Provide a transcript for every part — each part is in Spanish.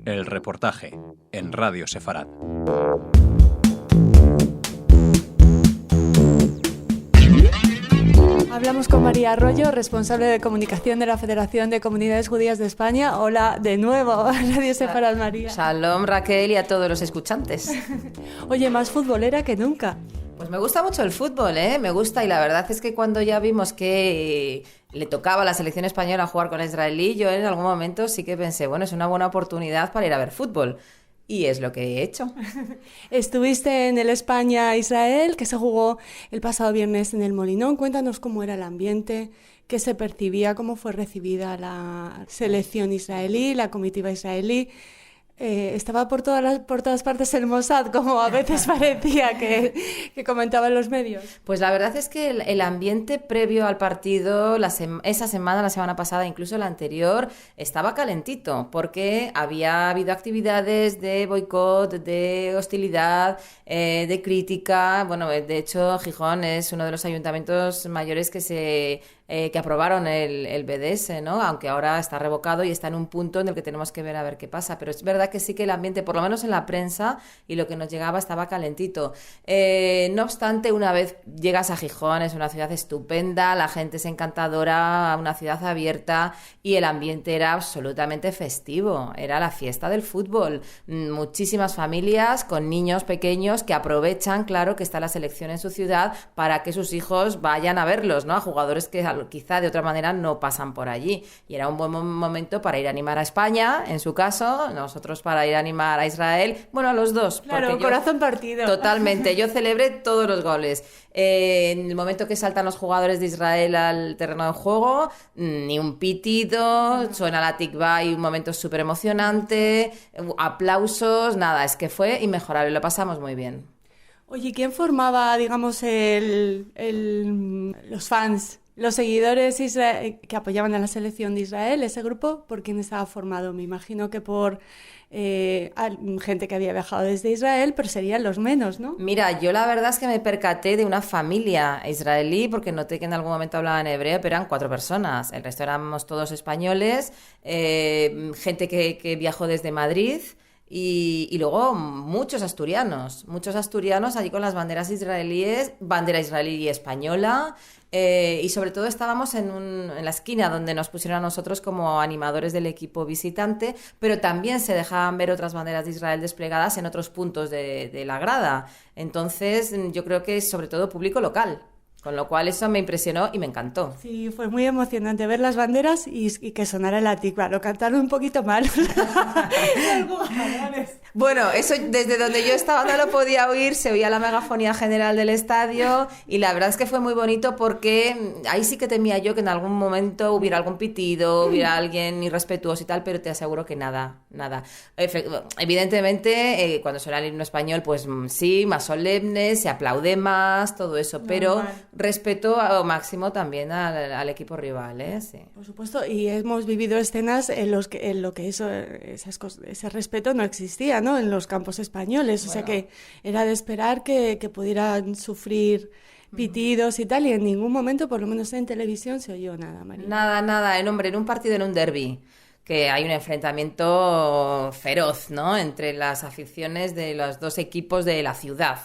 El reportaje en Radio Sefarad. Hablamos con María Arroyo, responsable de comunicación de la Federación de Comunidades Judías de España. Hola de nuevo a Radio Sefarad, María. Shalom, Raquel, y a todos los escuchantes. Oye, más futbolera que nunca. Pues me gusta mucho el fútbol, me gusta, y la verdad es que cuando ya vimos que le tocaba a la selección española jugar con la israelí, yo en algún momento sí que pensé, bueno, es una buena oportunidad para ir a ver fútbol. Y es lo que he hecho. Estuviste en el España-Israel, que se jugó el pasado viernes en el Molinón. Cuéntanos cómo era el ambiente, qué se percibía, cómo fue recibida la selección israelí, la comitiva israelí. Estaba por todas partes el Mossad, como a veces parecía que comentaban los medios. Pues la verdad es que el ambiente previo al partido, esa semana, la semana pasada, incluso la anterior, estaba calentito, porque había habido actividades de boicot, de hostilidad, de crítica. Bueno, de hecho, Gijón es uno de los ayuntamientos mayores que aprobaron el BDS, ¿no? Aunque ahora está revocado y está en un punto en el que tenemos que ver a ver qué pasa. Pero es verdad que sí que el ambiente, por lo menos en la prensa y lo que nos llegaba, estaba calentito. No obstante, una vez llegas a Gijón, es una ciudad estupenda, la gente es encantadora, una ciudad abierta, y el ambiente era absolutamente festivo. Era la fiesta del fútbol. Muchísimas familias con niños pequeños que aprovechan, claro, que está la selección en su ciudad para que sus hijos vayan a verlos, ¿no? A jugadores que quizá de otra manera no pasan por allí, y era un buen momento para ir a animar a España, en su caso, nosotros para ir a animar a Israel, bueno, a los dos. Claro, corazón partido. Totalmente, yo celebré todos los goles. En el momento que saltan los jugadores de Israel al terreno de juego, ni un pitido, suena la tikvá y un momento súper emocionante, aplausos, nada, es que fue inmejorable, lo pasamos muy bien. Oye, ¿quién formaba, digamos, los fans? Los seguidores que apoyaban a la selección de Israel, ese grupo, ¿por quién estaba formado? Me imagino que por gente que había viajado desde Israel, pero serían los menos, ¿no? Mira, yo la verdad es que me percaté de una familia israelí, porque noté que en algún momento hablaban hebreo, pero eran 4 personas. El resto éramos todos españoles, gente que viajó desde Madrid. Y luego muchos asturianos allí con las banderas israelíes, bandera israelí y española, y sobre todo estábamos en la esquina donde nos pusieron a nosotros como animadores del equipo visitante, pero también se dejaban ver otras banderas de Israel desplegadas en otros puntos de la grada. Entonces yo creo que es sobre todo público local. Con lo cual eso me impresionó y me encantó. Sí, fue muy emocionante ver las banderas y que sonara la tikvá. Lo cantaron un poquito mal. Bueno, eso desde donde yo estaba no lo podía oír, se oía la megafonía general del estadio, y la verdad es que fue muy bonito, porque ahí sí que temía yo que en algún momento hubiera algún pitido, hubiera alguien irrespetuoso y tal, pero te aseguro que nada. Evidentemente, cuando suena el himno español, pues sí, más solemne, se aplaude más, todo eso, pero respeto al máximo también al equipo rival, sí. Por supuesto, y hemos vivido escenas en lo que ese respeto no existía, ¿no? En los campos españoles, bueno. O sea que era de esperar que pudieran sufrir pitidos y tal, y en ningún momento, por lo menos en televisión, se oyó nada, María. Nada, en un partido, en un derbi, que hay un enfrentamiento feroz, ¿no? Entre las aficiones de los dos equipos de la ciudad,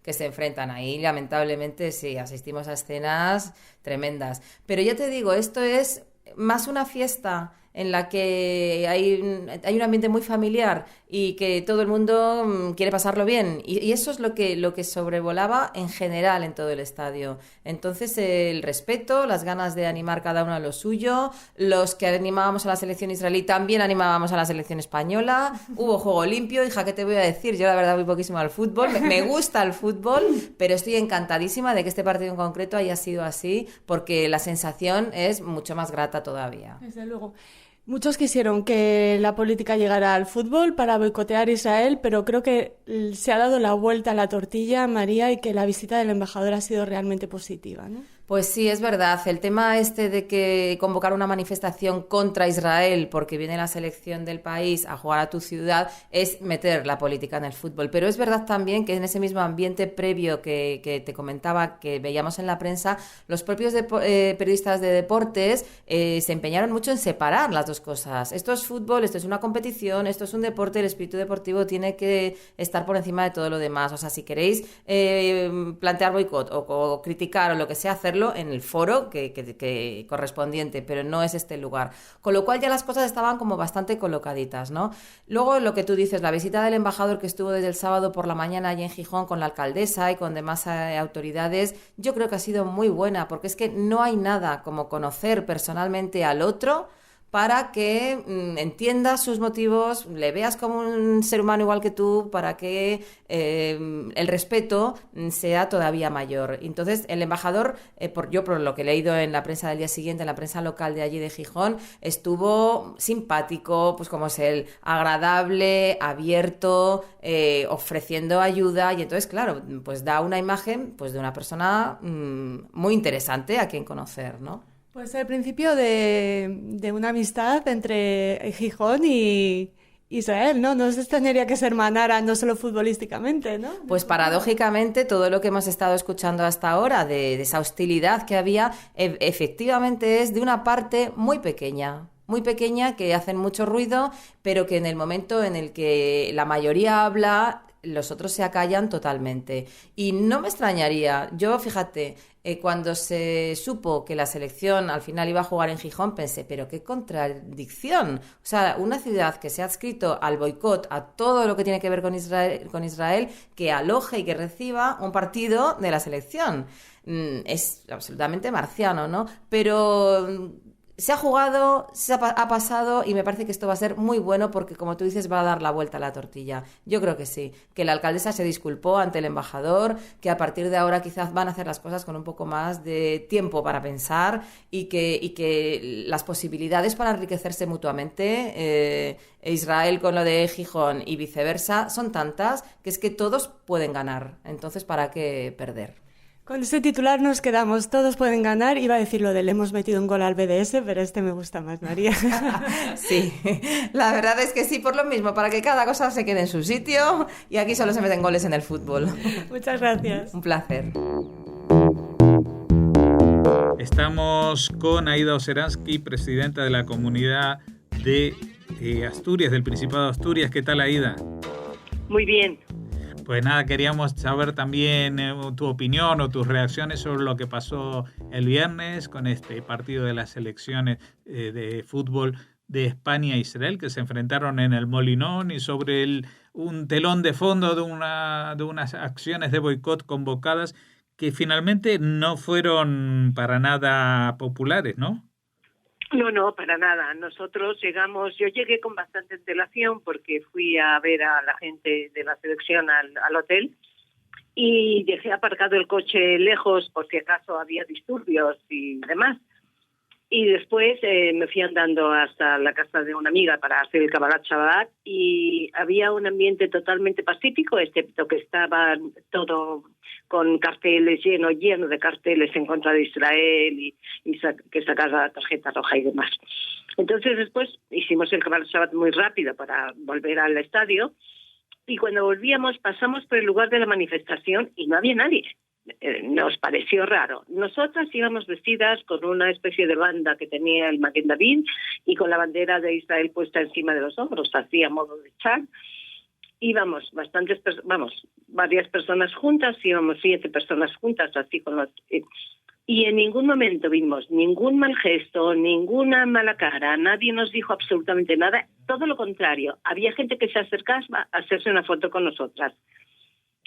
que se enfrentan ahí. Lamentablemente sí, asistimos a escenas tremendas. Pero ya te digo, esto es más una fiesta en la que hay un ambiente muy familiar y que todo el mundo quiere pasarlo bien, y eso es lo que sobrevolaba en general en todo el estadio. Entonces el respeto, las ganas de animar cada uno a lo suyo, los que animábamos a la selección israelí también animábamos a la selección española, hubo juego limpio. Hija, ¿qué te voy a decir? Yo la verdad voy poquísimo al fútbol, me gusta el fútbol, pero estoy encantadísima de que este partido en concreto haya sido así, porque la sensación es mucho más grata todavía. Desde luego. Muchos quisieron que la política llegara al fútbol para boicotear Israel, pero creo que se ha dado la vuelta a la tortilla, María, y que la visita del embajador ha sido realmente positiva, ¿no? Pues sí, es verdad. El tema de que convocar una manifestación contra Israel porque viene la selección del país a jugar a tu ciudad es meter la política en el fútbol. Pero es verdad también que en ese mismo ambiente previo que te comentaba, que veíamos en la prensa, los propios periodistas de deportes se empeñaron mucho en separar las dos cosas. Esto es fútbol, esto es una competición, esto es un deporte, el espíritu deportivo tiene que estar por encima de todo lo demás. O sea, si queréis plantear boicot o criticar o lo que sea, hacerlo en el foro que correspondiente, pero no es este lugar. Con lo cual ya las cosas estaban como bastante colocaditas, ¿no? Luego lo que tú dices, la visita del embajador que estuvo desde el sábado por la mañana allí en Gijón con la alcaldesa y con demás autoridades, yo creo que ha sido muy buena, porque es que no hay nada como conocer personalmente al otro para que entiendas sus motivos, le veas como un ser humano igual que tú, para que el respeto sea todavía mayor. Entonces, el embajador, yo por lo que he leído en la prensa del día siguiente, en la prensa local de allí de Gijón, estuvo simpático, pues como es él, agradable, abierto, ofreciendo ayuda, y entonces, claro, pues da una imagen pues de una persona muy interesante a quien conocer, ¿no? Pues el principio de una amistad entre Gijón y Israel, ¿no? No se extrañaría que se hermanaran no solo futbolísticamente, ¿no? Pues paradójicamente todo lo que hemos estado escuchando hasta ahora de esa hostilidad que había, efectivamente es de una parte muy pequeña, que hacen mucho ruido, pero que en el momento en el que la mayoría habla, los otros se acallan totalmente. Y no me extrañaría, yo fíjate, cuando se supo que la selección al final iba a jugar en Gijón, pensé, pero qué contradicción. O sea, una ciudad que se ha adscrito al boicot, a todo lo que tiene que ver con Israel, que aloje y que reciba un partido de la selección. Es absolutamente marciano, ¿no? Pero se ha jugado, ha pasado, y me parece que esto va a ser muy bueno porque, como tú dices, va a dar la vuelta a la tortilla. Yo creo que sí, que la alcaldesa se disculpó ante el embajador, que a partir de ahora quizás van a hacer las cosas con un poco más de tiempo para pensar y que las posibilidades para enriquecerse mutuamente, Israel con lo de Gijón y viceversa, son tantas que es que todos pueden ganar. Entonces, ¿para qué perder? Con este titular nos quedamos, todos pueden ganar. Iba a decir lo de le hemos metido un gol al BDS, pero este me gusta más, María. Sí, la verdad es que sí, por lo mismo, para que cada cosa se quede en su sitio, y aquí solo se meten goles en el fútbol. Muchas gracias. Un placer. Estamos con Aida Oceransky, presidenta de la comunidad de Asturias, del Principado de Asturias. ¿Qué tal, Aida? Muy bien. Pues nada, queríamos saber también tu opinión o tus reacciones sobre lo que pasó el viernes con este partido de las selecciones de fútbol de España e Israel, que se enfrentaron en el Molinón, y sobre un telón de fondo de unas acciones de boicot convocadas que finalmente no fueron para nada populares, ¿no? No, para nada. Yo llegué con bastante antelación porque fui a ver a la gente de la selección al hotel y dejé aparcado el coche lejos por si acaso había disturbios y demás. Y después me fui andando hasta la casa de una amiga para hacer el Kabbalat Shabbat, y había un ambiente totalmente pacífico, excepto que estaba todo con carteles, lleno de carteles en contra de Israel y que sacar la tarjeta roja y demás. Entonces después hicimos el Kabbalat Shabbat muy rápido para volver al estadio, y cuando volvíamos pasamos por el lugar de la manifestación y no había nadie. Nos pareció raro. Nosotras íbamos vestidas con una especie de banda que tenía el Maguen David y con la bandera de Israel puesta encima de los hombros, así a modo de char. Íbamos varias personas juntas, íbamos 7 personas juntas, así con los... Y en ningún momento vimos ningún mal gesto, ninguna mala cara, nadie nos dijo absolutamente nada, todo lo contrario. Había gente que se acercaba a hacerse una foto con nosotras.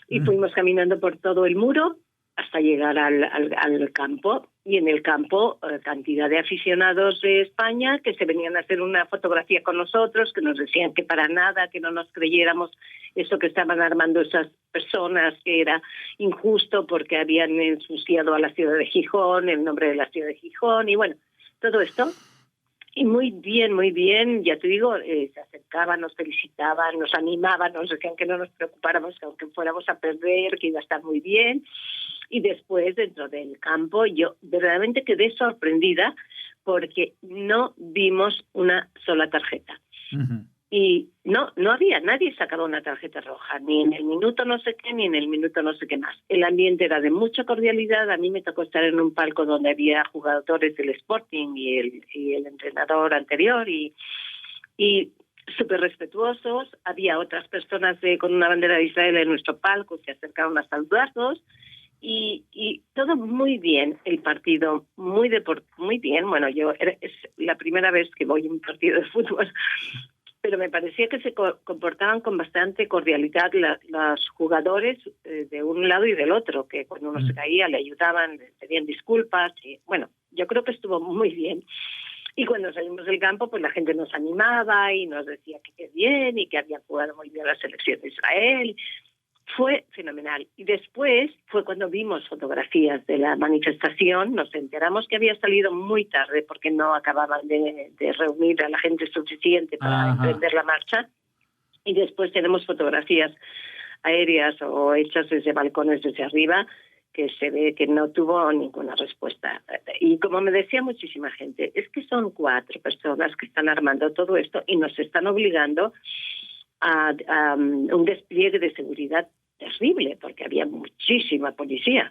Y fuimos caminando por todo el muro hasta llegar al campo, y en el campo cantidad de aficionados de España que se venían a hacer una fotografía con nosotros, que nos decían que para nada, que no nos creyéramos eso que estaban armando esas personas, que era injusto porque habían ensuciado a la ciudad de Gijón, el nombre de la ciudad de Gijón, y bueno, todo esto. Y muy bien, ya te digo, se acercaban, nos felicitaban, nos animaban, nos decían que no nos preocupáramos, que aunque fuéramos a perder, que iba a estar muy bien. Y después, dentro del campo, yo verdaderamente quedé sorprendida porque no vimos una sola tarjeta. Ujú. Y no había, nadie sacaba una tarjeta roja, ni en el minuto no sé qué, ni en el minuto no sé qué más. El ambiente era de mucha cordialidad. A mí me tocó estar en un palco donde había jugadores del Sporting y el entrenador anterior y súper respetuosos. Había otras personas con una bandera de Israel en nuestro palco, se acercaron a saludarnos. Y todo muy bien, el partido muy bien. Bueno, es la primera vez que voy a un partido de fútbol, pero me parecía que se comportaban con bastante cordialidad los jugadores de un lado y del otro, que cuando uno se caía le ayudaban, le pedían disculpas. Y bueno, yo creo que estuvo muy bien. Y cuando salimos del campo, pues la gente nos animaba y nos decía que qué bien y que había jugado muy bien la selección de Israel. Fue fenomenal. Y después fue cuando vimos fotografías de la manifestación, nos enteramos que había salido muy tarde porque no acababan de reunir a la gente suficiente para emprender la marcha. Y después tenemos fotografías aéreas o hechas desde balcones desde arriba, que se ve que no tuvo ninguna respuesta. Y como me decía muchísima gente, es que son 4 personas que están armando todo esto y nos están obligando a un despliegue de seguridad terrible, porque había muchísima policía,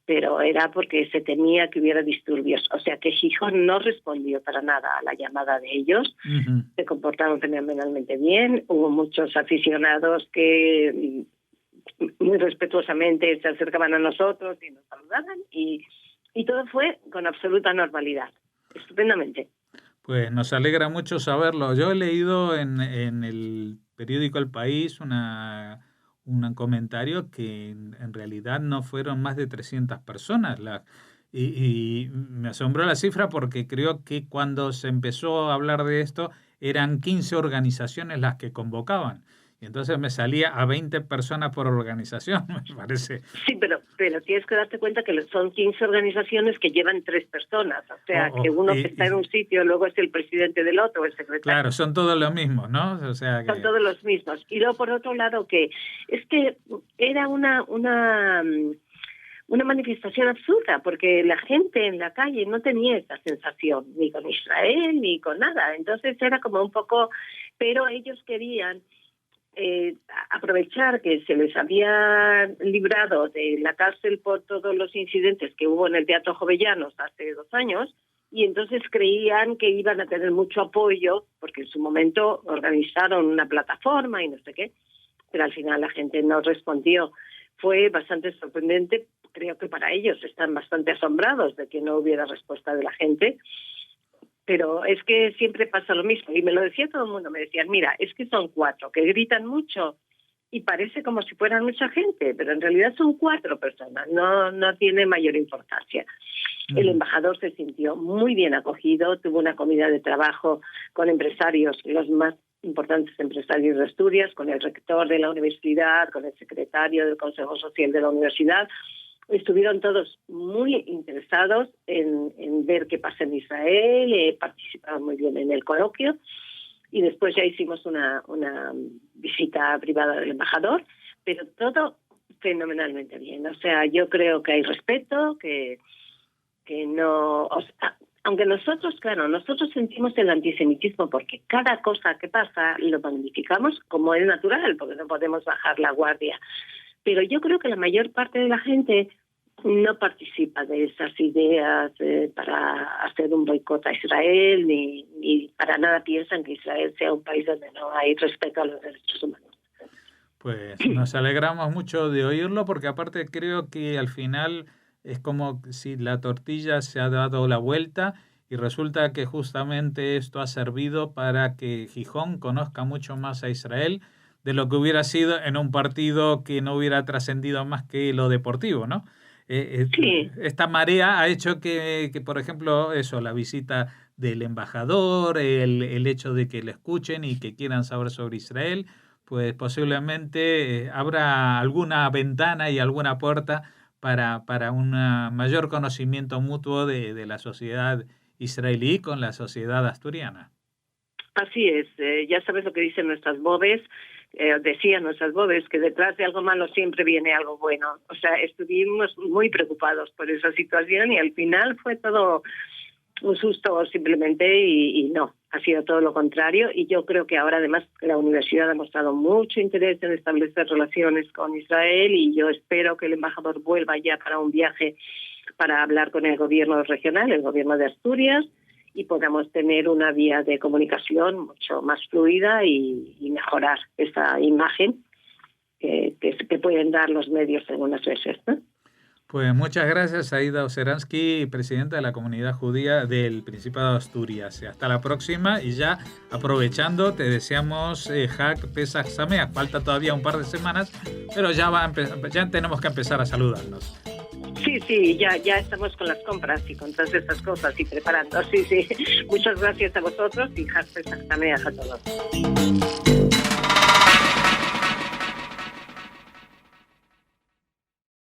pero era porque se temía que hubiera disturbios. O sea que Gijón no respondió para nada a la llamada de ellos. Uh-huh. Se comportaron fenomenalmente bien. Hubo muchos aficionados que muy respetuosamente se acercaban a nosotros y nos saludaban, y todo fue con absoluta normalidad, estupendamente. Pues nos alegra mucho saberlo. Yo he leído en el periódico El País un comentario que en realidad no fueron más de 300 personas. Y me asombró la cifra porque creo que cuando se empezó a hablar de esto eran 15 organizaciones las que convocaban. Y entonces me salía a 20 personas por organización, me parece. Sí, pero tienes que darte cuenta que son 15 organizaciones que llevan 3 personas. O sea, que uno que está en un sitio, luego es el presidente del otro, el secretario. Claro, son todos los mismos, ¿no? O sea que... Son todos los mismos. Y luego, por otro lado, que es que era una manifestación absurda, porque la gente en la calle no tenía esa sensación, ni con Israel, ni con nada. Entonces era como un poco... Pero ellos querían... aprovechar que se les había librado de la cárcel por todos los incidentes que hubo en el Teatro Jovellanos hace 2 años, y entonces creían que iban a tener mucho apoyo, porque en su momento organizaron una plataforma y no sé qué, pero al final la gente no respondió. Fue bastante sorprendente. Creo que para ellos están bastante asombrados de que no hubiera respuesta de la gente. Pero es que siempre pasa lo mismo. Y me lo decía todo el mundo. Me decían, mira, es que son 4 que gritan mucho y parece como si fueran mucha gente, pero en realidad son 4 personas. No tiene mayor importancia. El embajador se sintió muy bien acogido. Tuvo una comida de trabajo con empresarios, los más importantes empresarios de Asturias, con el rector de la universidad, con el secretario del Consejo Social de la universidad. Estuvieron todos muy interesados en ver qué pasa en Israel, participaron muy bien en el coloquio, y después ya hicimos una visita privada del embajador, pero todo fenomenalmente bien. O sea, yo creo que hay respeto, que no... O sea, aunque nosotros sentimos el antisemitismo porque cada cosa que pasa lo magnificamos como es natural, porque no podemos bajar la guardia. Pero yo creo que la mayor parte de la gente no participa de esas ideas para hacer un boicot a Israel, ni para nada piensan que Israel sea un país donde no hay respeto a los derechos humanos. Pues nos alegramos mucho de oírlo, porque aparte creo que al final es como si la tortilla se ha dado la vuelta y resulta que justamente esto ha servido para que Gijón conozca mucho más a Israel de lo que hubiera sido en un partido que no hubiera trascendido más que lo deportivo, ¿no? Sí. Esta marea ha hecho que, por ejemplo, eso, la visita del embajador, el hecho de que le escuchen y que quieran saber sobre Israel, pues posiblemente abra alguna ventana y alguna puerta para un mayor conocimiento mutuo de la sociedad israelí con la sociedad asturiana. Así es, ya sabes lo que dicen nuestras bobes, decían nuestras bobes, que detrás de algo malo siempre viene algo bueno. O sea, estuvimos muy preocupados por esa situación y al final fue todo un susto simplemente y no, ha sido todo lo contrario. Y yo creo que ahora además la universidad ha mostrado mucho interés en establecer relaciones con Israel y yo espero que el embajador vuelva ya para un viaje para hablar con el gobierno regional, el gobierno de Asturias, y podamos tener una vía de comunicación mucho más fluida y mejorar esa imagen que pueden dar los medios algunas veces, ¿no? Pues muchas gracias, Aida Oceransky, presidenta de la comunidad judía del Principado de Asturias. Hasta la próxima y ya aprovechando, te deseamos Hag Pesach Sameach. Falta todavía un par de semanas, pero ya tenemos que empezar a saludarnos. Sí, ya estamos con las compras y con todas estas cosas y preparando. Sí. Muchas gracias a vosotros y Hag Pesach Sameach a todos.